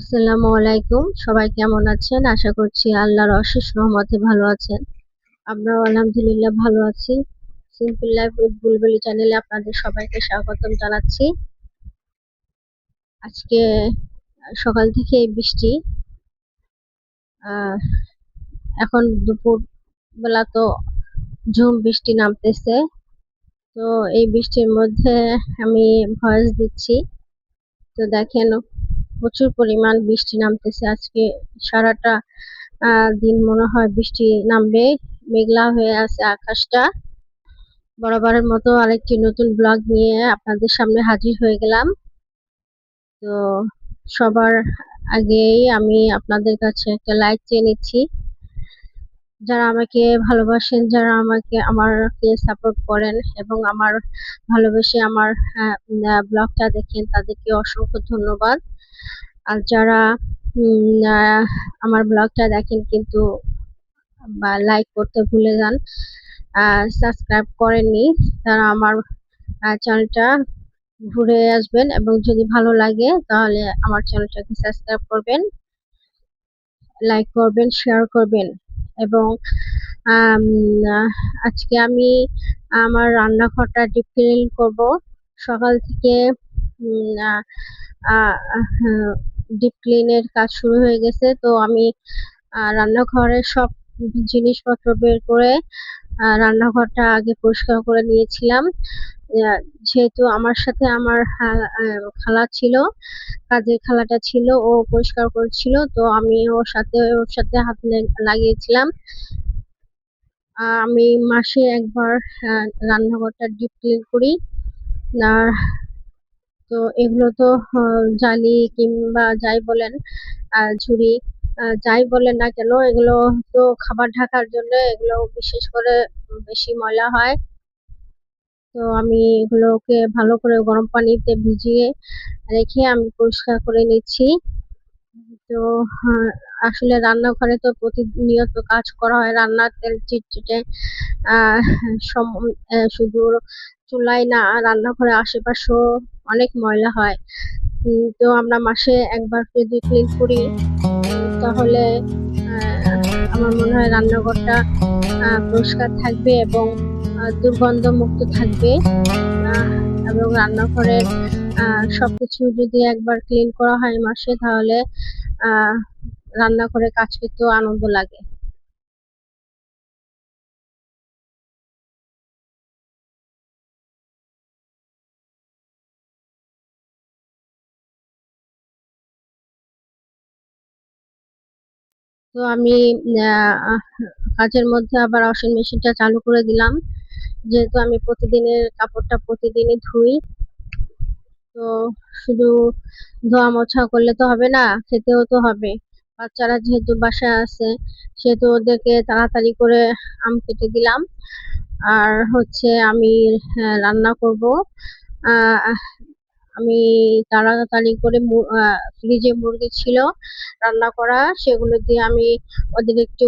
আসসালামু আলাইকুম। সবাই কেমন আছেন? আশা করছি আল্লাহর অশেষ রহমতে ভালো আছেন। আমরাও আলহামদুলিল্লাহ ভালো আছি। সিম্পল লাইফ উইথ বুলবুলি চ্যানেলে আপনাদের সবাইকে স্বাগতম জানাচ্ছি। আজকে সকাল থেকে বৃষ্টি। আহ এখন দুপুর বেলা তো ঝুম বৃষ্টি নামতেছে। তো এই বৃষ্টির মধ্যে আমি ভয়েস দিচ্ছি। তো দেখেন প্রচুর পরিমাণ বৃষ্টি নামতেছে। আজকে সারাটা দিন মনে হয় বৃষ্টি নামবে। মেঘলা হয়ে আছে আকাশটা। বরাবরের মতো আরেকটি নতুন ব্লগ নিয়ে আপনাদের সামনে হাজির হয়ে গেলাম। তো সবার আগেই আমি আপনাদের কাছে একটা লাইক চেয়ে নিচ্ছি। যারা আমাকে ভালোবাসেন, যারা আমাকে সাপোর্ট করেন এবং আমার ভালোবেসে আমার ব্লগটা দেখেন, তাদেরকে অসংখ্য ধন্যবাদ। আর যারা আমার ব্লগটা দেখেন কিন্তু বা লাইক করতে ভুলে যান, সাবস্ক্রাইব করেননি, তারা আমার চ্যানেলটা ঘুরে আসবেন এবং যদি ভালো লাগে তাহলে আমার চ্যানেলটাকে সাবস্ক্রাইব করবেন, লাইক করবেন, শেয়ার করবেন। এবং আম, আজকে আমি আমার রান্নাঘরটা ডিপ ক্লিন করব। সকাল থেকে ডিপ ক্লিনের কাজ শুরু হয়ে গেছে। তো আমি রান্নাঘরের সব জিনিসপত্র বের করে রান্নাঘরটা আগে পরিষ্কার করে নিয়েছিলাম। যেহেতু আমার সাথে আমার খালা ছিল, কাজের খালাটা ছিল, ও পরিষ্কার করছিল, তো আমি ওর সাথে হাত লাগিয়েছিলাম। আমি মাসে একবার রান্নাঘরটা ডিপ ক্লিন করি। আর তো এগুলো তো জালি কিংবা যাই বলেন, ঝুড়ি, যাই বলেন না কেন, এগুলো তো খাবার ঢাকার জন্য এগুলো বিশেষ করে বেশি ময়লা হয়। তো আমি এগুলোকে ভালো করে গরম পানিতে ভিজিয়ে রেখে আমি পরিষ্কার করে নিচ্ছি। তো আসলে রান্নাঘরে তো প্রতিনিয়ত কাজ করা হয়, রান্নার তেল চিটচিটে আহ শুধু চুলায় না, রান্নাঘরে আশেপাশেও অনেক ময়লা হয়। তো আমরা মাসে একবার যদি ক্লিন করি তাহলে আমার মনে হয় রান্নাঘরটা পরিষ্কার থাকবে এবং দুর্গন্ধ মুক্ত থাকবে। এবং রান্নাঘরের সবকিছু যদি একবার ক্লিন করা হয় মাসে, তাহলে রান্না করে কাজ করতেও আনন্দ লাগে। তো আমি আহ, কাজের মধ্যে আবার ওয়াশিং মেশিনটা চালু করে দিলাম, যেহেতু আমি প্রতিদিনের কাপড়টা প্রতিদিনই ধুই। তো শুধু ধোয়া মোছা করলে তো হবে না, খেতেও তো হবে। বাচ্চারা যেহেতু বাসায় আছে, সেহেতু ওদেরকে তাড়াতাড়ি করে আম কেটে দিলাম। আর হচ্ছে আমি রান্না করব। আহ আমি তাড়াতাড়ি করে ফ্রিজে মুরগি ছিল রান্না করা, সেগুলো দিয়ে আমি ওদের একটু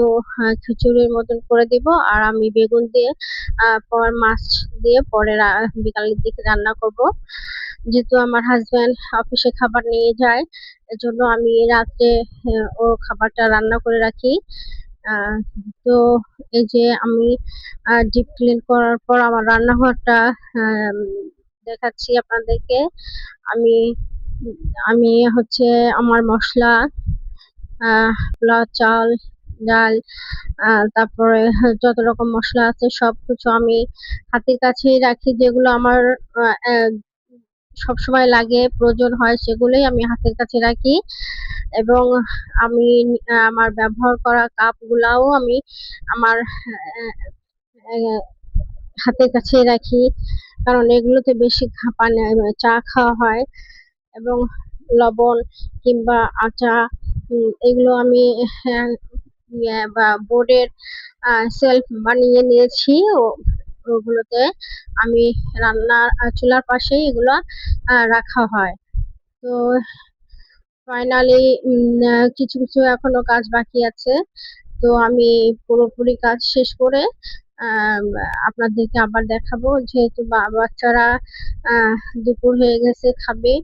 খিচুড়ির মতন করে দিব। আর আমি বেগুন দিয়ে পর মাছ দিয়ে পরে বিকালের দিকে রান্না করব। যেহেতু আমার হাজবেন্ড অফিসে খাবার নিয়ে যায়, এজন্য আমি রাত্রে ও খাবারটা রান্না করে রাখি। আহ, তো এই যে আমি ডিপ ক্লিন করার পর আমার রান্নাঘরটা আহ, দেখাচ্ছি আপনাদেরকে। আমি আমি হচ্ছে আমার মশলা, পোলাও চাল, ডাল, তারপরে যত রকম মশলা আছে সবকিছু আমি হাতের কাছেই রাখি। যেগুলো আমার সবসময় লাগে, প্রয়োজন হয়, সেগুলোই আমি হাতের কাছে রাখি। এবং আমি আমার ব্যবহার করা কাপ গুলাও আমি আমার আহ, হাতের কাছে রাখি, কারণ এগুলোতে বেশি পানি চা খাওয়া হয়। এবং লবণ কিংবা আটা, এগুলো আমি বা বোর্ডের সেলফ বানিয়ে নিয়েছি। ওগুলোতে আমি রান্নার চুলার পাশেই এগুলো রাখা হয়। তো ফাইনালি কিছু কিছু এখনো কাজ বাকি আছে। তো আমি পুরোপুরি কাজ শেষ করে আহ, আপনাদেরকে আবার দেখাবো, যেহেতু বাচ্চারা আহ দুপুর হয়ে গেছে, খাবে।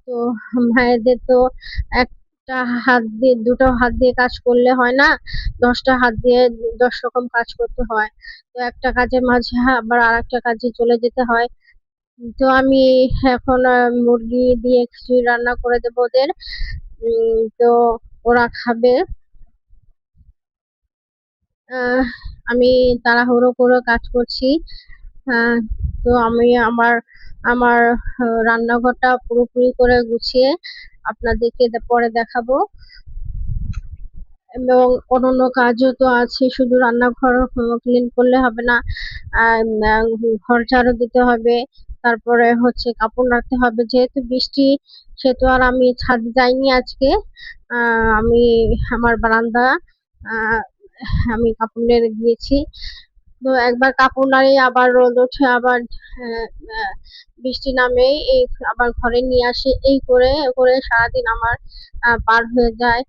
তো মায়েদের তো এক একটা হাত দিয়ে, দুটো হাত দিয়ে কাজ করলে হয় না, 10টা হাত দিয়ে 10 রকম কাজ করতে হয়। তো একটা কাজের মাঝে আবার আরেকটা কাজে চলে যেতে হয়। তো আমি এখন মুরগি দিয়ে খিচুড়ি রান্না করে দেবো ওদের। তো ওরা খাবে। আহ, আমি তাড়াহুড়ো করে কাজ করছি। আহ, তো আমি আমার আমার রান্নাঘরটা পুরোপুরি করে গুছিয়ে আপনাদেরকে পরে দেখাবো। এবং অন্যান্য কাজও তো আছে, শুধু রান্নাঘর ক্লিন করলে হবে না। ঘর ঝাড়ু দিতে হবে, তারপরে হচ্ছে কাপড় রাখতে হবে। যেহেতু বৃষ্টি, সেহেতু আর আমি ছাদে যাইনি আজকে। আমি আমার বারান্দা আহ আমি কাপড় নেড়ে দিয়েছি। তো একবার কাপড় নাড়ি আবার রোদ ওঠে, আবার আহ, আহ, বৃষ্টি নামে, এই আবার ঘরে নিয়ে আসি, এই করে করে সারাদিন আমার পার হয়ে যায়।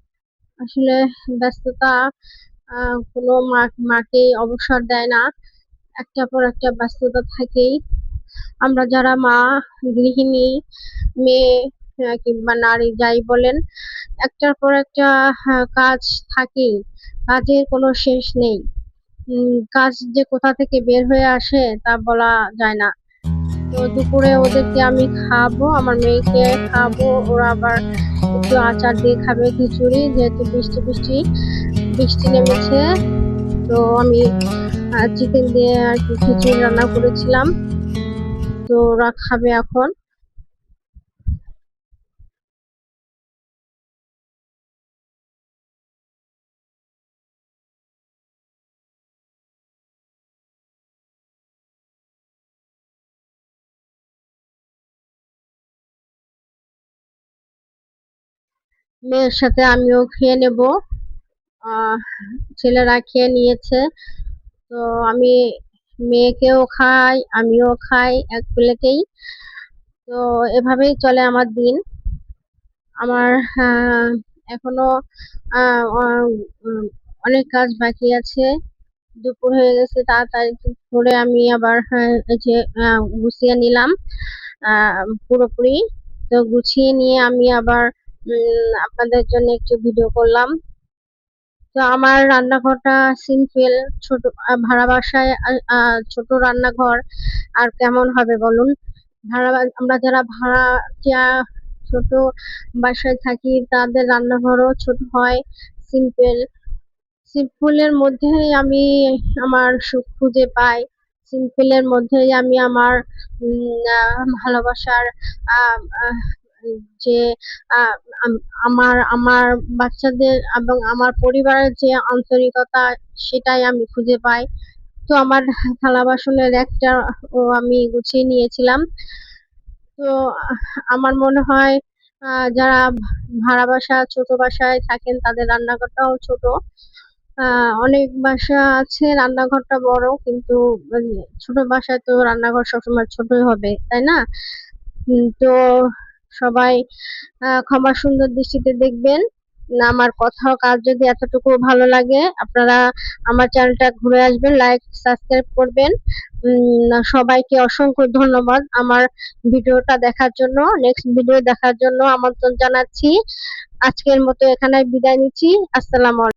আসলে ব্যস্ততা কোনো মাকেই অবসর দেয় না, একটার পর একটা ব্যস্ততা থাকেই। আমরা যারা মা, গৃহিণী, মেয়ে কিংবা নারী যাই বলেন, একটার পর একটা কাজ থাকেই, কাজের কোনো শেষ নেই। কাজ যে কোথা থেকে বের হয়ে আসে তা বলা যায় না। তো দুপুরে ওদেরকে আমি খাবো, আমার মেয়েকে খাবো, ওরা আবার একটু আচার দিয়ে খাবে খিচুড়ি, যেহেতু বৃষ্টি বৃষ্টি বৃষ্টি নেমেছে। তো আমি চিকেন দিয়ে আর কি খিচুড়ি রান্না করেছিলাম, তো ওরা খাবে এখন। মেয়ের সাথে আমিও খেয়ে নেব। আহ ছেলেরা খেয়ে নিয়েছে। তো আমি মেয়েকেও খাই, আমিও খাই এক প্লেটেই। তো এভাবেই চলে আমার দিন। আমার এখনো আহ, আহ, উম, অনেক কাজ বাকি আছে। দুপুর হয়ে গেছে, তাড়াতাড়ি করে আমি আবার এই যে গুছিয়ে নিলাম পুরোপুরি। তো গুছিয়ে নিয়ে আমি আবার আপনাদের জন্য একটু ভিডিও করলাম। তো আমার রান্নাঘরটা সিম্পল, ছোট। ভাড়া বাসায় ছোট রান্নাঘর আর কেমন হবে বলুন? আমরা যারা ভাড়াটিয়া ছোট বাসায় থাকি, তাদের রান্নাঘরও ছোট হয়, সিম্পল। সিম্পলের মধ্যেই আমি আমার সুখ খুঁজে পাই। সিম্পলের মধ্যেই আমি আমার ভালোবাসার আহ, আহ, যে আহ, আমার আমার বাচ্চাদের এবং আমার পরিবারের যে আন্তরিকতা, সেটাই আমি খুঁজে পাই। তো আমার থালা বাসনের একটা ও আমি গুছিয়ে নিয়েছিলাম। তো আমার মনে হয় যারা ভাড়া বাসা, ছোট বাসায় থাকেন, তাদের রান্নাঘরটাও ছোট। অনেক বাসা আছে রান্নাঘরটা বড়, কিন্তু ছোট বাসায় তো রান্নাঘর সবসময় ছোটই হবে, তাই না? তো সবাই ক্ষমা সুন্দর দৃষ্টিতে দেখবেন। না, আমার কথা ও কাজ যদি এতটুকু ভালো লাগে, আপনারা আমার চ্যানেলটা ঘুরে আসবেন, লাইক সাবস্ক্রাইব করবেন। সবাইকে অসংখ্য ধন্যবাদ আমার ভিডিওটা দেখার জন্য। নেক্সট ভিডিও দেখার জন্য আমন্ত্রণ জানাচ্ছি। আজকের মতো এখানে বিদায় নিচ্ছি। আসসালামু আলাইকুম।